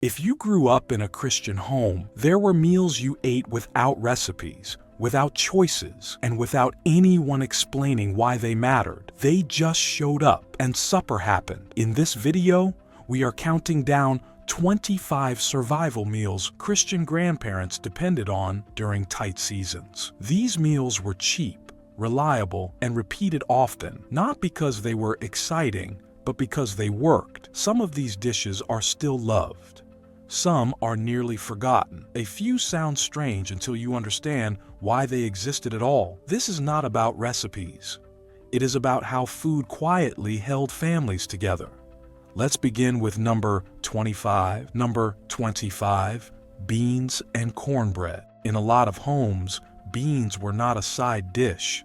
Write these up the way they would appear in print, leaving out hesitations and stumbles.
If you grew up in a Christian home, there were meals you ate without recipes, without choices, and without anyone explaining why they mattered. They just showed up, and supper happened. In this video, we are counting down 25 survival meals Christian grandparents depended on during tight seasons. These meals were cheap, reliable, and repeated often, not because they were exciting, but because they worked. Some of these dishes are still loved. Some are nearly forgotten. A few sound strange until you understand why they existed at all. This is not about recipes. It is about how food quietly held families together. Let's begin with number 25. Number 25, beans and cornbread. In a lot of homes, beans were not a side dish.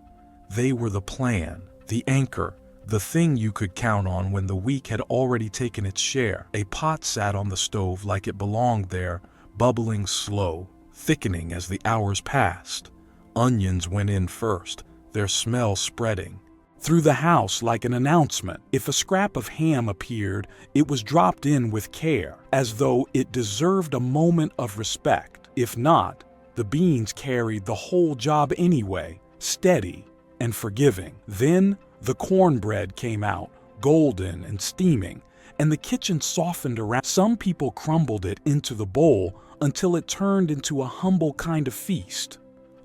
They were the plan, the anchor, the thing you could count on when the week had already taken its share. A pot sat on the stove like it belonged there, bubbling slow, thickening as the hours passed. Onions went in first, their smell spreading through the house like an announcement. If a scrap of ham appeared, it was dropped in with care, as though it deserved a moment of respect. If not, the beans carried the whole job anyway, steady and forgiving. Then the cornbread came out, golden and steaming, and the kitchen softened around. Some people crumbled it into the bowl until it turned into a humble kind of feast.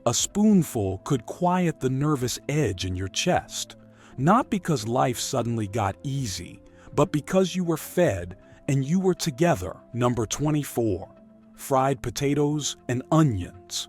A spoonful could quiet the nervous edge in your chest, not because life suddenly got easy, but because you were fed and you were together. Number 24, fried potatoes and onions.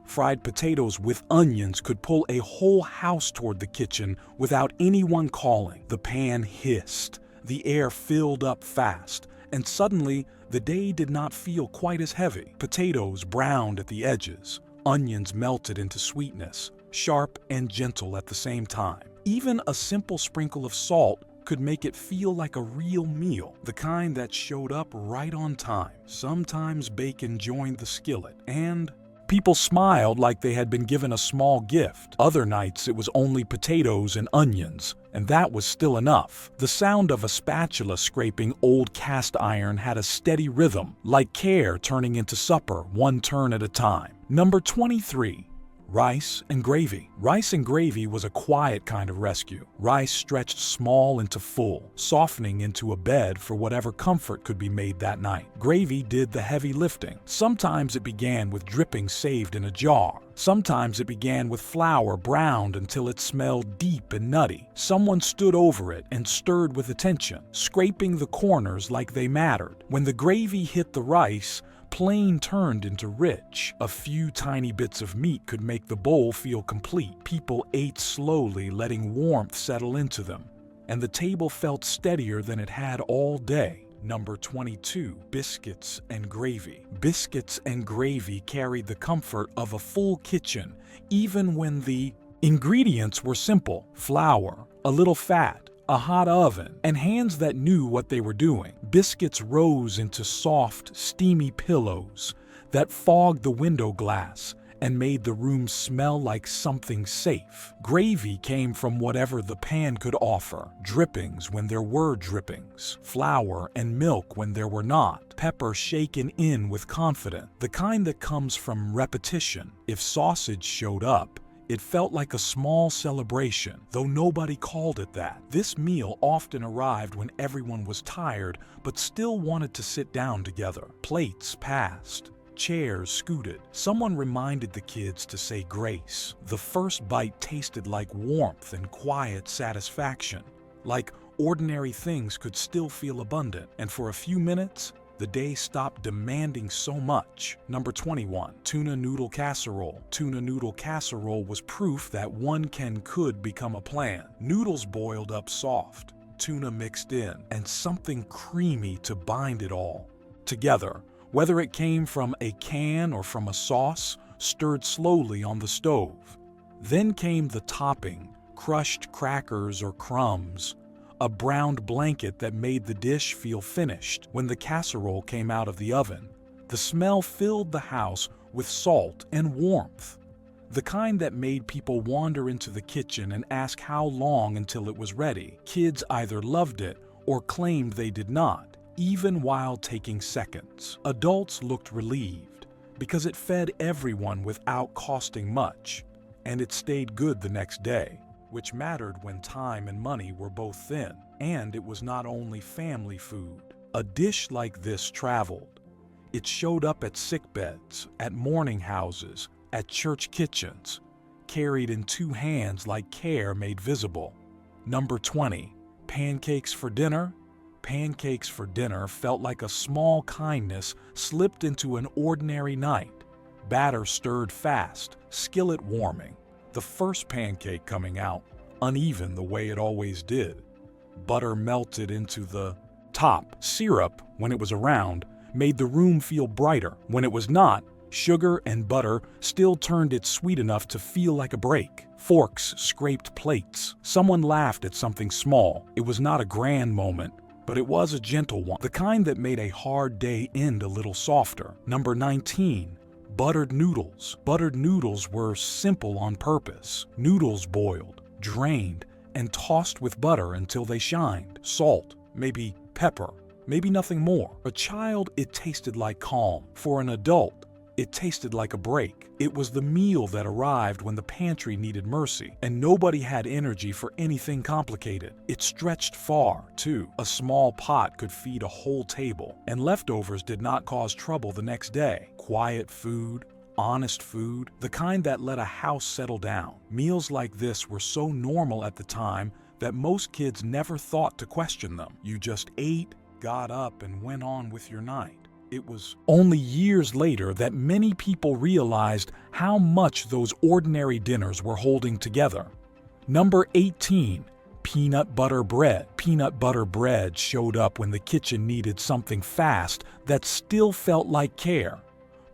Fried potatoes with onions could pull a whole house toward the kitchen without anyone calling. The pan hissed, the air filled up fast, and suddenly the day did not feel quite as heavy. Potatoes browned at the edges, onions melted into sweetness, sharp and gentle at the same time. Even a simple sprinkle of salt could make it feel like a real meal, the kind that showed up right on time. Sometimes bacon joined the skillet, and people smiled like they had been given a small gift. Other nights it was only potatoes and onions, and that was still enough. The sound of a spatula scraping old cast iron had a steady rhythm, like care turning into supper, one turn at a time. Number 23. Rice and gravy. Rice and gravy was a quiet kind of rescue. Rice stretched small into full, softening into a bed for whatever comfort could be made that night. Gravy did the heavy lifting. Sometimes it began with drippings saved in a jar. Sometimes it began with flour browned until it smelled deep and nutty. Someone stood over it and stirred with attention, scraping the corners like they mattered. When the gravy hit the rice, plain turned into rich. A few tiny bits of meat could make the bowl feel complete. People ate slowly, letting warmth settle into them, and the table felt steadier than it had all day. Number 22, biscuits and gravy. Biscuits and gravy carried the comfort of a full kitchen, even when the ingredients were simple: flour, a little fat, a hot oven, and hands that knew what they were doing. Biscuits rose into soft, steamy pillows that fogged the window glass and made the room smell like something safe. Gravy came from whatever the pan could offer: drippings when there were drippings, flour and milk when there were not, pepper shaken in with confidence, the kind that comes from repetition. If sausage showed up, it felt like a small celebration, though nobody called it that. This meal often arrived when everyone was tired but still wanted to sit down together. Plates passed, chairs scooted. Someone reminded the kids to say grace. The first bite tasted like warmth and quiet satisfaction, like ordinary things could still feel abundant. And for a few minutes, the day stopped demanding so much. Number 21, tuna noodle casserole. Tuna noodle casserole was proof that one can could become a plan. Noodles boiled up soft, tuna mixed in, and something creamy to bind it all together. Whether it came from a can or from a sauce, stirred slowly on the stove. Then came the topping, crushed crackers or crumbs, a browned blanket that made the dish feel finished. When the casserole came out of the oven, the smell filled the house with salt and warmth, the kind that made people wander into the kitchen and ask how long until it was ready. Kids either loved it or claimed they did not. even while taking seconds. Adults looked relieved because it fed everyone without costing much, and it stayed good the next day, which mattered when time and money were both thin. And it was not only family food. A dish like this traveled. It showed up at sickbeds, at mourning houses, at church kitchens, carried in two hands like care made visible. Number 20, pancakes for dinner. Pancakes for dinner felt like a small kindness slipped into an ordinary night. Batter stirred fast, skillet warming. The first pancake coming out, uneven the way it always did. Butter melted into the top. Syrup, when it was around, made the room feel brighter. When it was not, sugar and butter still turned it sweet enough to feel like a break. Forks scraped plates. Someone laughed at something small. It was not a grand moment, but it was a gentle one, the kind that made a hard day end a little softer. Number 19, buttered noodles. Buttered noodles were simple on purpose. Noodles boiled, drained, and tossed with butter until they shined. Salt, maybe pepper, maybe nothing more. For a child, it tasted like calm. For an adult, it tasted like a break. It was the meal that arrived when the pantry needed mercy, and nobody had energy for anything complicated. It stretched far, too. A small pot could feed a whole table, and leftovers did not cause trouble the next day. Quiet food, honest food, the kind that let a house settle down. Meals like this were so normal at the time that most kids never thought to question them. You just ate, got up, and went on with your night. It was only years later that many people realized how much those ordinary dinners were holding together. Number 18, peanut butter bread. Peanut butter bread showed up when the kitchen needed something fast that still felt like care.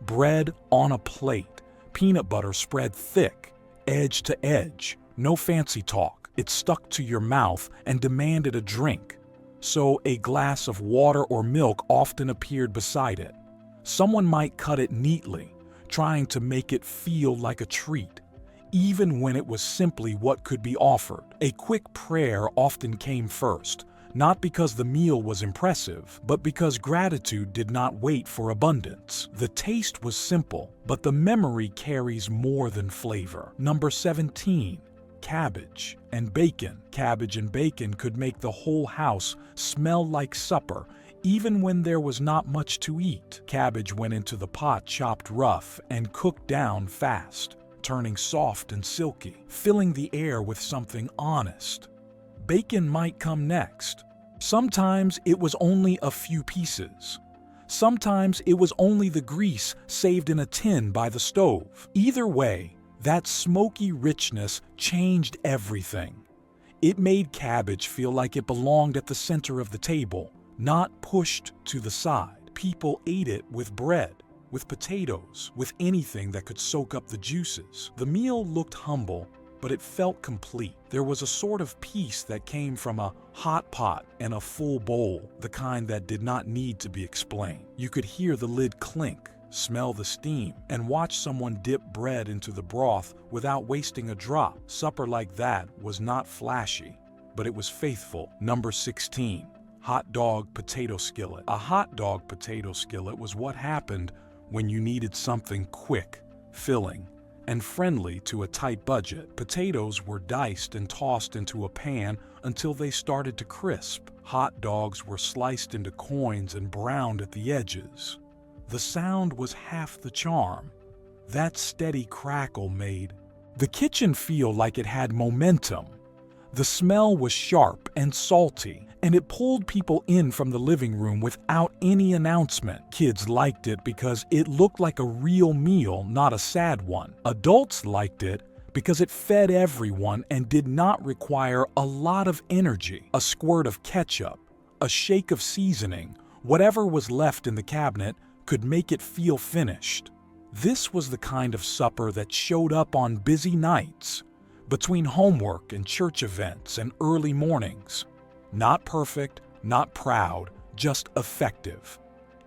Bread on a plate, peanut butter spread thick, edge to edge, no fancy talk. It stuck to your mouth and demanded a drink, so a glass of water or milk often appeared beside it. Someone might cut it neatly, trying to make it feel like a treat, even when it was simply what could be offered. A quick prayer often came first, not because the meal was impressive, but because gratitude did not wait for abundance. The taste was simple, but the memory carries more than flavor. Number 17, cabbage and bacon. Cabbage and bacon could make the whole house smell like supper, even when there was not much to eat. Cabbage went into the pot chopped rough and cooked down fast, turning soft and silky, filling the air with something honest. Bacon might come next. Sometimes it was only a few pieces. Sometimes it was only the grease saved in a tin by the stove. Either way, that smoky richness changed everything. It made cabbage feel like it belonged at the center of the table, not pushed to the side. People ate it with bread, with potatoes, with anything that could soak up the juices. The meal looked humble, but it felt complete. There was a sort of peace that came from a hot pot and a full bowl, the kind that did not need to be explained. You could hear the lid clink, smell the steam, and watch someone dip bread into the broth without wasting a drop. Supper like that was not flashy, but it was faithful. Number 16, hot dog potato skillet. A hot dog potato skillet was what happened when you needed something quick, filling, and friendly to a tight budget. Potatoes were diced and tossed into a pan until they started to crisp. Hot dogs were sliced into coins and browned at the edges. The sound was half the charm. That steady crackle made the kitchen feel like it had momentum. The smell was sharp and salty, and it pulled people in from the living room without any announcement. Kids liked it because it looked like a real meal, not a sad one. Adults liked it because it fed everyone and did not require a lot of energy. A squirt of ketchup, a shake of seasoning, whatever was left in the cabinet could make it feel finished. This was the kind of supper that showed up on busy nights, between homework and church events and early mornings. Not perfect, not proud, just effective.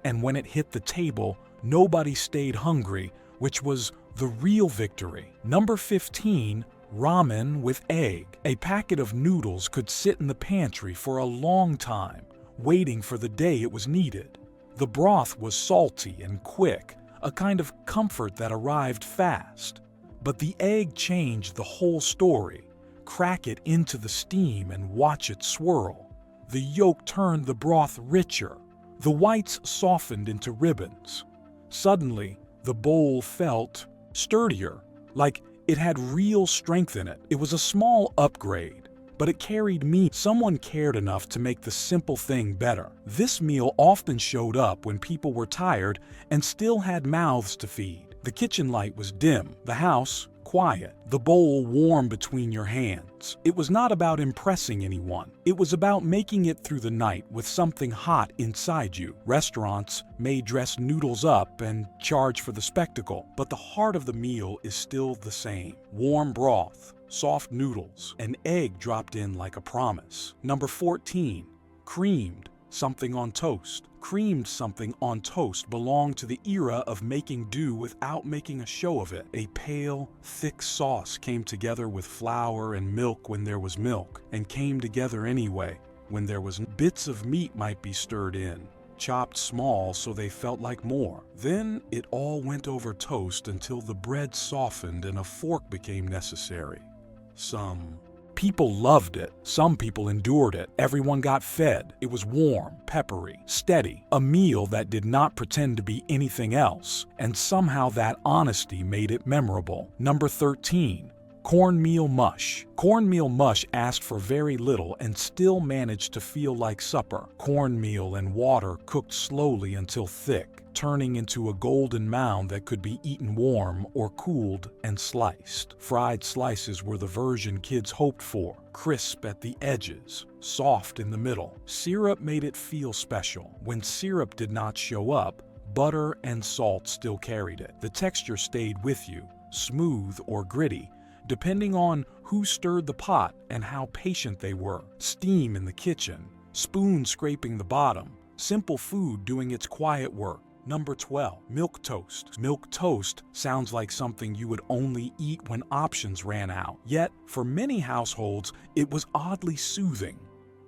And when it hit the table, nobody stayed hungry, which was the real victory. Number 15, ramen with egg. A packet of noodles could sit in the pantry for a long time, waiting for the day it was needed. The broth was salty and quick, a kind of comfort that arrived fast. But the egg changed the whole story. Crack it into the steam and watch it swirl. The yolk turned the broth richer. The whites softened into ribbons. Suddenly, the bowl felt sturdier, like it had real strength in it. It was a small upgrade, but it carried meaning. Someone cared enough to make the simple thing better. This meal often showed up when people were tired and still had mouths to feed. The kitchen light was dim, the house quiet, the bowl warm between your hands. It was not about impressing anyone. It was about making it through the night with something hot inside you. Restaurants may dress noodles up and charge for the spectacle, but the heart of the meal is still the same. Warm broth, soft noodles, an egg dropped in like a promise. Number 14, creamed something on toast. Creamed something on toast belonged to the era of making do without making a show of it. A pale, thick sauce came together with flour and milk when there was milk, and came together anyway when there was. Bits of meat might be stirred in, chopped small so they felt like more. Then it all went over toast until the bread softened and a fork became necessary. Some people loved it. Some people endured it. Everyone got fed. It was warm, peppery, steady, a meal that did not pretend to be anything else, and somehow that honesty made it memorable. Number 13, cornmeal mush. Cornmeal mush asked for very little and still managed to feel like supper. Cornmeal and water cooked slowly until thick, turning into a golden mound that could be eaten warm or cooled and sliced. Fried slices were the version kids hoped for, crisp at the edges, soft in the middle. Syrup made it feel special. When syrup did not show up, butter and salt still carried it. The texture stayed with you, smooth or gritty, depending on who stirred the pot and how patient they were. Steam in the kitchen, spoon scraping the bottom, simple food doing its quiet work. Number 12, milk toast. Milk toast sounds like something you would only eat when options ran out. Yet, for many households, it was oddly soothing.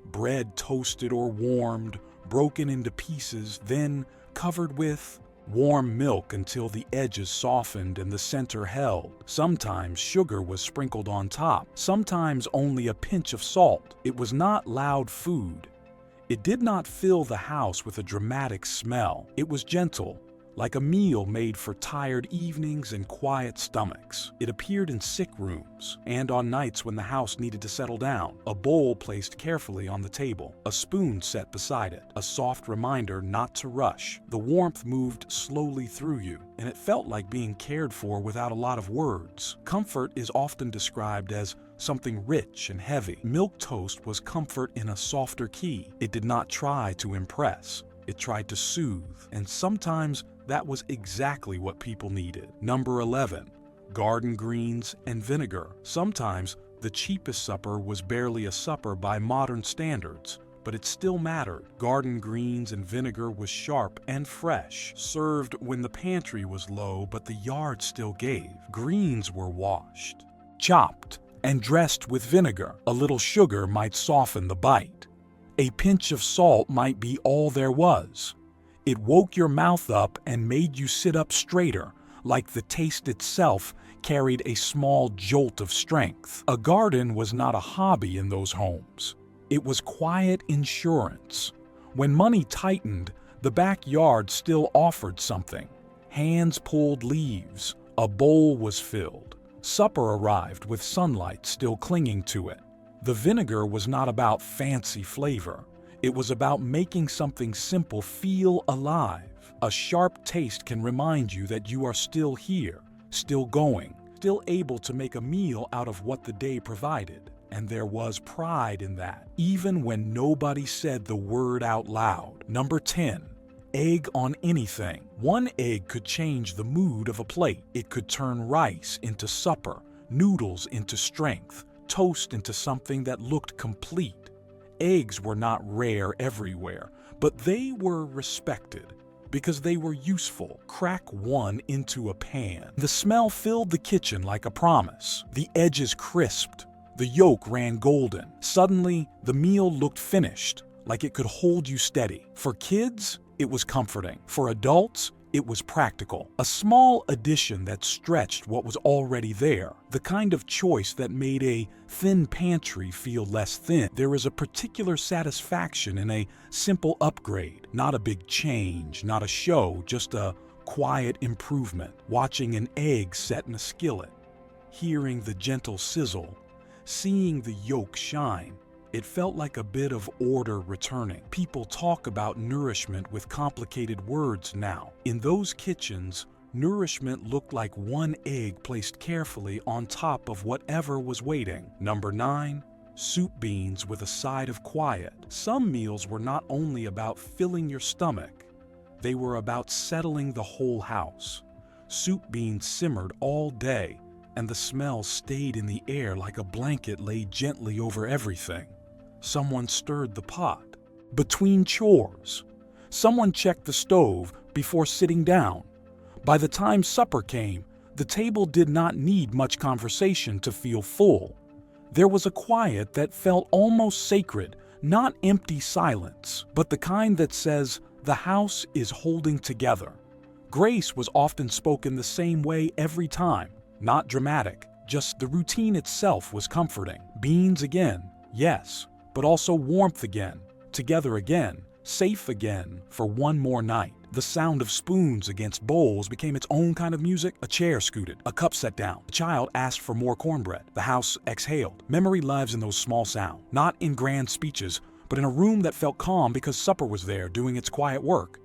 Bread toasted or warmed, broken into pieces, then covered with warm milk until the edges softened and the center held. Sometimes sugar was sprinkled on top, sometimes only a pinch of salt. It was not loud food. It did not fill the house with a dramatic smell. It was gentle, like a meal made for tired evenings and quiet stomachs. It appeared in sick rooms and on nights when the house needed to settle down. A bowl placed carefully on the table, a spoon set beside it, a soft reminder not to rush. The warmth moved slowly through you, and it felt like being cared for without a lot of words. Comfort is often described as something rich and heavy. Milk toast was comfort in a softer key. It did not try to impress. It tried to soothe, and sometimes that was exactly what people needed. Number 11, garden greens and vinegar. Sometimes the cheapest supper was barely a supper by modern standards, but it still mattered. Garden greens and vinegar was sharp and fresh, served when the pantry was low but the yard still gave. Greens were washed, chopped, and dressed with vinegar. A little sugar might soften the bite. A pinch of salt might be all there was. It woke your mouth up and made you sit up straighter, like the taste itself carried a small jolt of strength. A garden was not a hobby in those homes. It was quiet insurance. When money tightened, the backyard still offered something. Hands pulled leaves. A bowl was filled. Supper arrived with sunlight still clinging to it. The vinegar was not about fancy flavor. It was about making something simple feel alive. A sharp taste can remind you that you are still here, still going, still able to make a meal out of what the day provided. And there was pride in that, even when nobody said the word out loud. Number 10, egg on anything. One egg could change the mood of a plate. It could turn rice into supper, noodles into strength, toast into something that looked complete. Eggs were not rare everywhere, but they were respected because they were useful. Crack one into a pan. The smell filled the kitchen like a promise. The edges crisped. The yolk ran golden. Suddenly, the meal looked finished, like it could hold you steady. For kids, it was comforting. For adults, it was practical. A small addition that stretched what was already there. The kind of choice that made a thin pantry feel less thin. There is a particular satisfaction in a simple upgrade. Not a big change, not a show, just a quiet improvement. Watching an egg set in a skillet, hearing the gentle sizzle, seeing the yolk shine. It felt like a bit of order returning. People talk about nourishment with complicated words now. In those kitchens, nourishment looked like one egg placed carefully on top of whatever was waiting. Number 9, soup beans with a side of quiet. Some meals were not only about filling your stomach, they were about settling the whole house. Soup beans simmered all day, and the smell stayed in the air like a blanket laid gently over everything. Someone stirred the pot. Between chores, someone checked the stove before sitting down. By the time supper came, the table did not need much conversation to feel full. There was a quiet that felt almost sacred, not empty silence, but the kind that says, the house is holding together. Grace was often spoken the same way every time, not dramatic, just the routine itself was comforting. Beans again, yes, but also warmth again, together again, safe again for one more night. The sound of spoons against bowls became its own kind of music. A chair scooted, a cup set down. A child asked for more cornbread. The house exhaled. Memory lives in those small sounds, not in grand speeches, but in a room that felt calm because supper was there doing its quiet work.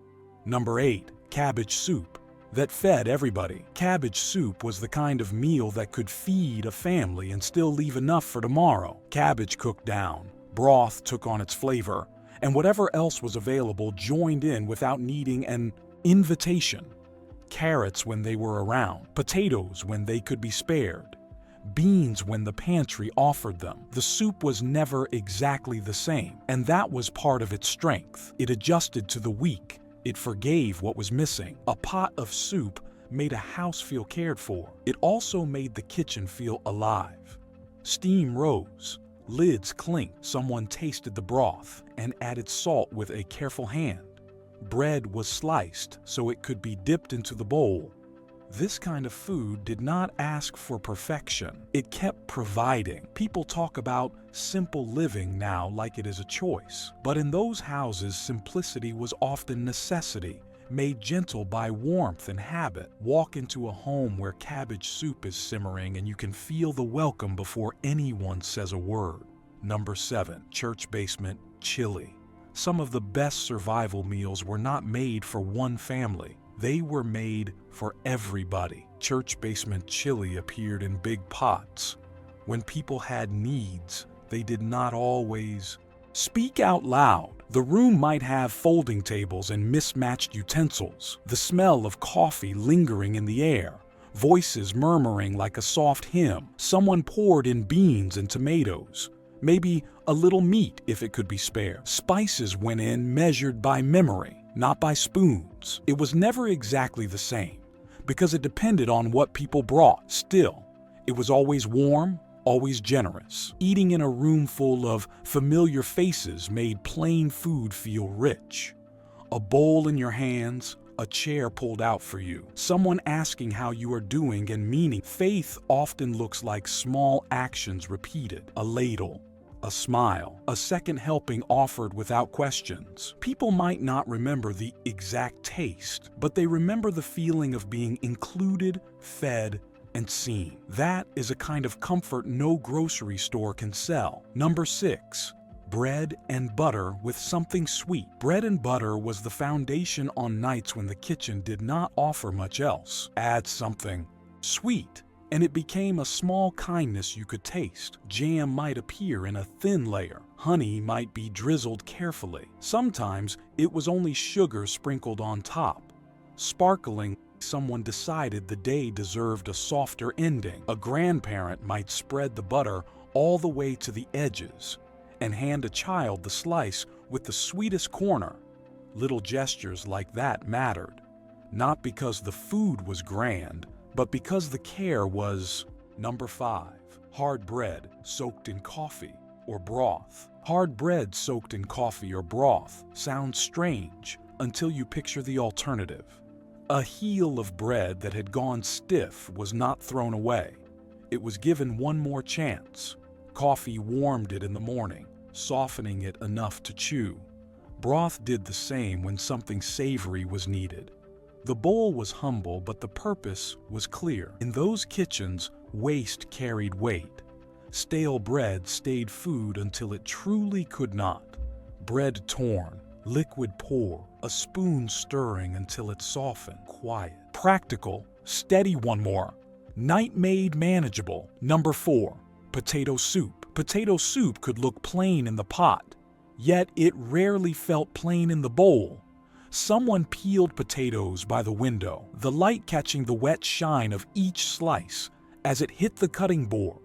Number 8, cabbage soup that fed everybody. Cabbage soup was the kind of meal that could feed a family and still leave enough for tomorrow. Cabbage cooked down, broth took on its flavor, and whatever else was available joined in without needing an invitation. Carrots when they were around, potatoes when they could be spared, beans when the pantry offered them. The soup was never exactly the same, and that was part of its strength. It adjusted to the week. It forgave what was missing. A pot of soup made a house feel cared for. It also made the kitchen feel alive. Steam rose. Lids clinked. Someone tasted the broth and added salt with a careful hand. Bread was sliced so it could be dipped into the bowl. This kind of food did not ask for perfection. It kept providing. People talk about simple living now like it is a choice. But in those houses, simplicity was often necessity, made gentle by warmth and habit. Walk into a home where cabbage soup is simmering and you can feel the welcome before anyone says a word. Number 7, church basement chili. Some of the best survival meals were not made for one family. They were made for everybody. Church basement chili appeared in big pots. When people had needs, they did not always speak out loud. The room might have folding tables and mismatched utensils, the smell of coffee lingering in the air, voices murmuring like a soft hymn. Someone poured in beans and tomatoes, maybe a little meat if it could be spared. Spices went in measured by memory, not by spoons. It was never exactly the same, because it depended on what people brought. Still, it was always warm, always generous. Eating in a room full of familiar faces made plain food feel rich. A bowl in your hands, a chair pulled out for you, someone asking how you are doing and meaning. Faith often looks like small actions repeated. A ladle, a smile, a second helping offered without questions. People might not remember the exact taste, but they remember the feeling of being included, fed, and seen. That is a kind of comfort no grocery store can sell. Number 6, bread and butter with something sweet. Bread and butter was the foundation on nights when the kitchen did not offer much else. Add something sweet, and it became a small kindness you could taste. Jam might appear in a thin layer. Honey might be drizzled carefully. Sometimes it was only sugar sprinkled on top, sparkling. Someone decided the day deserved a softer ending. A grandparent might spread the butter all the way to the edges and hand a child the slice with the sweetest corner. Little gestures like that mattered, not because the food was grand, but because the care was. Number 5, hard bread soaked in coffee or broth. Hard bread soaked in coffee or broth sounds strange until you picture the alternative. A heel of bread that had gone stiff was not thrown away. It was given one more chance. Coffee warmed it in the morning, softening it enough to chew. Broth did the same when something savory was needed. The bowl was humble, but the purpose was clear. In those kitchens, waste carried weight. Stale bread stayed food until it truly could not. Bread torn, liquid pour, a spoon stirring until it softened. Quiet. Practical, steady. One more. Night made manageable. Number 4. Potato soup. Potato soup could look plain in the pot, yet it rarely felt plain in the bowl. Someone peeled potatoes by the window, the light catching the wet shine of each slice as it hit the cutting board.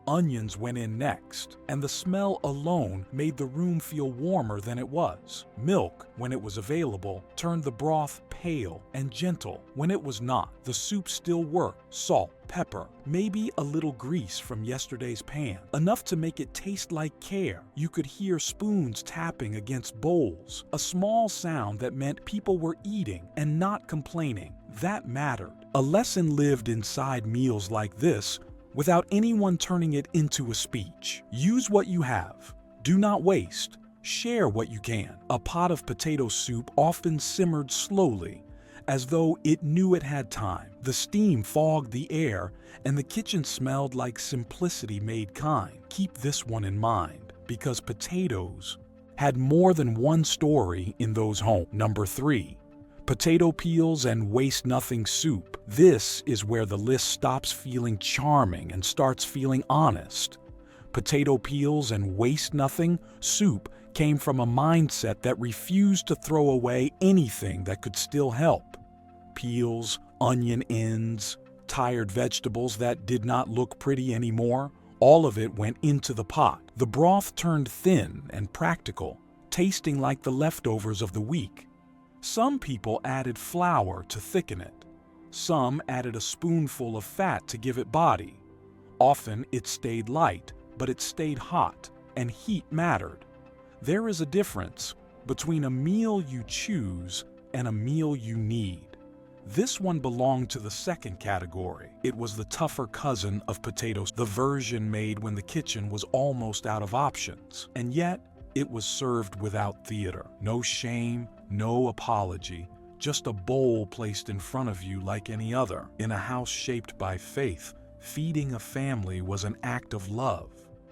Onions went in next, and the smell alone made the room feel warmer than it was. Milk, when it was available, turned the broth pale and gentle. When it was not, the soup still worked. Salt, pepper, maybe a little grease from yesterday's pan, enough to make it taste like care. You could hear spoons tapping against bowls, a small sound that meant people were eating and not complaining. That mattered. A lesson lived inside meals like this without anyone turning it into a speech. Use what you have. Do not waste. Share what you can. A pot of potato soup often simmered slowly, as though it knew it had time. The steam fogged the air, and the kitchen smelled like simplicity made kind. Keep this one in mind, because potatoes had more than one story in those homes. Number 3. Potato peels and waste-nothing soup. This is where the list stops feeling charming and starts feeling honest. Potato peels and waste-nothing soup came from a mindset that refused to throw away anything that could still help. Peels, onion ends, tired vegetables that did not look pretty anymore, all of it went into the pot. The broth turned thin and practical, tasting like the leftovers of the week. Some people added flour to thicken it. Some added a spoonful of fat to give it body. Often it stayed light, but it stayed hot, and heat mattered. There is a difference between a meal you choose and a meal you need. This one belonged to the second category. It was the tougher cousin of potatoes, the version made when the kitchen was almost out of options. And yet, it was served without theater. No shame, no apology, just a bowl placed in front of you like any other. In a house shaped by faith, feeding a family was an act of love.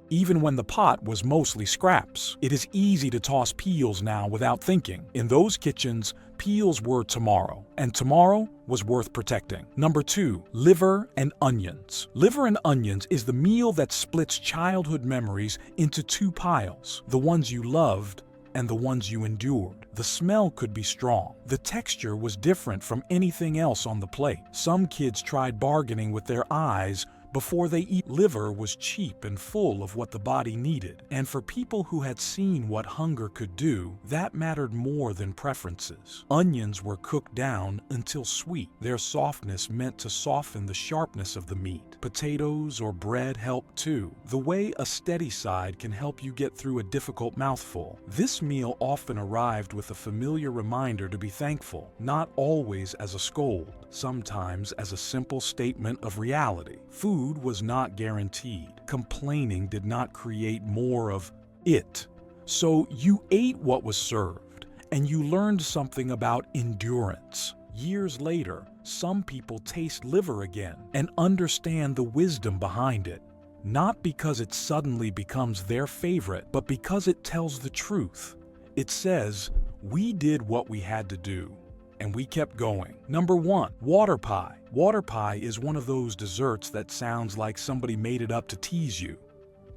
Even when the pot was mostly scraps. It is easy to toss peels now without thinking. In those kitchens, peels were tomorrow, and tomorrow was worth protecting. Number 2, liver and onions. Liver and onions is the meal that splits childhood memories into 2 piles, the ones you loved and the ones you endured. The smell could be strong. The texture was different from anything else on the plate. Some kids tried bargaining with their eyes before they eat. Liver was cheap and full of what the body needed. And for people who had seen what hunger could do, that mattered more than preferences. Onions were cooked down until sweet. Their softness meant to soften the sharpness of the meat. Potatoes or bread helped too, the way a steady side can help you get through a difficult mouthful. This meal often arrived with a familiar reminder to be thankful, not always as a scold, sometimes as a simple statement of reality. Food was not guaranteed. Complaining did not create more of it. So you ate what was served, and you learned something about endurance. Years later, some people taste liver again and understand the wisdom behind it. Not because it suddenly becomes their favorite, but because it tells the truth. It says, we did what we had to do, and we kept going. Number 1, water pie. Water pie is one of those desserts that sounds like somebody made it up to tease you.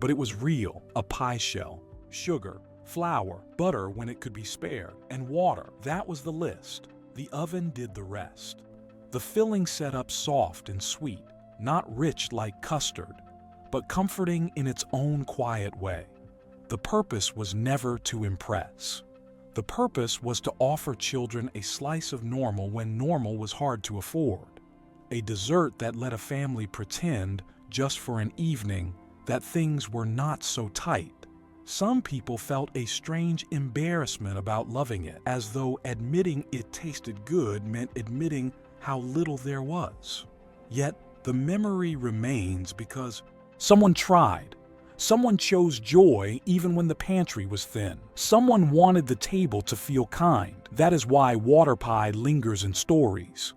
But it was real. A pie shell, sugar, flour, butter when it could be spared, and water. That was the list. The oven did the rest. The filling set up soft and sweet, not rich like custard, but comforting in its own quiet way. The purpose was never to impress. The purpose was to offer children a slice of normal when normal was hard to afford. A dessert that let a family pretend, just for an evening, that things were not so tight. Some people felt a strange embarrassment about loving it, as though admitting it tasted good meant admitting how little there was. Yet, the memory remains because someone tried. Someone chose joy even when the pantry was thin. Someone wanted the table to feel kind. That is why water pie lingers in stories.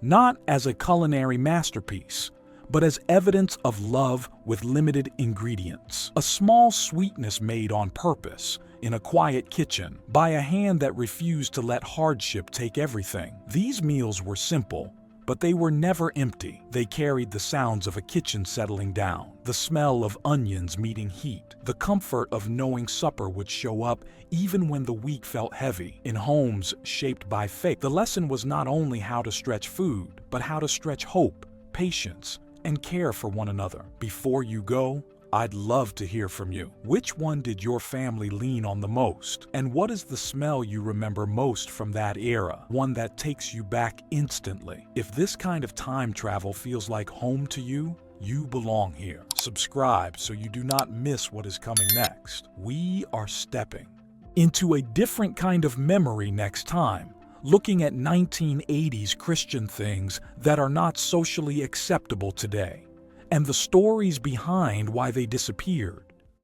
Not as a culinary masterpiece, but as evidence of love with limited ingredients. A small sweetness made on purpose, in a quiet kitchen, by a hand that refused to let hardship take everything. These meals were simple, but they were never empty. They carried the sounds of a kitchen settling down, the smell of onions meeting heat, the comfort of knowing supper would show up even when the week felt heavy. In homes shaped by faith, the lesson was not only how to stretch food, but how to stretch hope, patience, and care for one another. Before you go, I'd love to hear from you. Which one did your family lean on the most? And what is the smell you remember most from that era? One that takes you back instantly. If this kind of time travel feels like home to you, you belong here. Subscribe so you do not miss what is coming next. We are stepping into a different kind of memory next time, looking at 1980s Christian things that are not socially acceptable today, and the stories behind why they disappeared.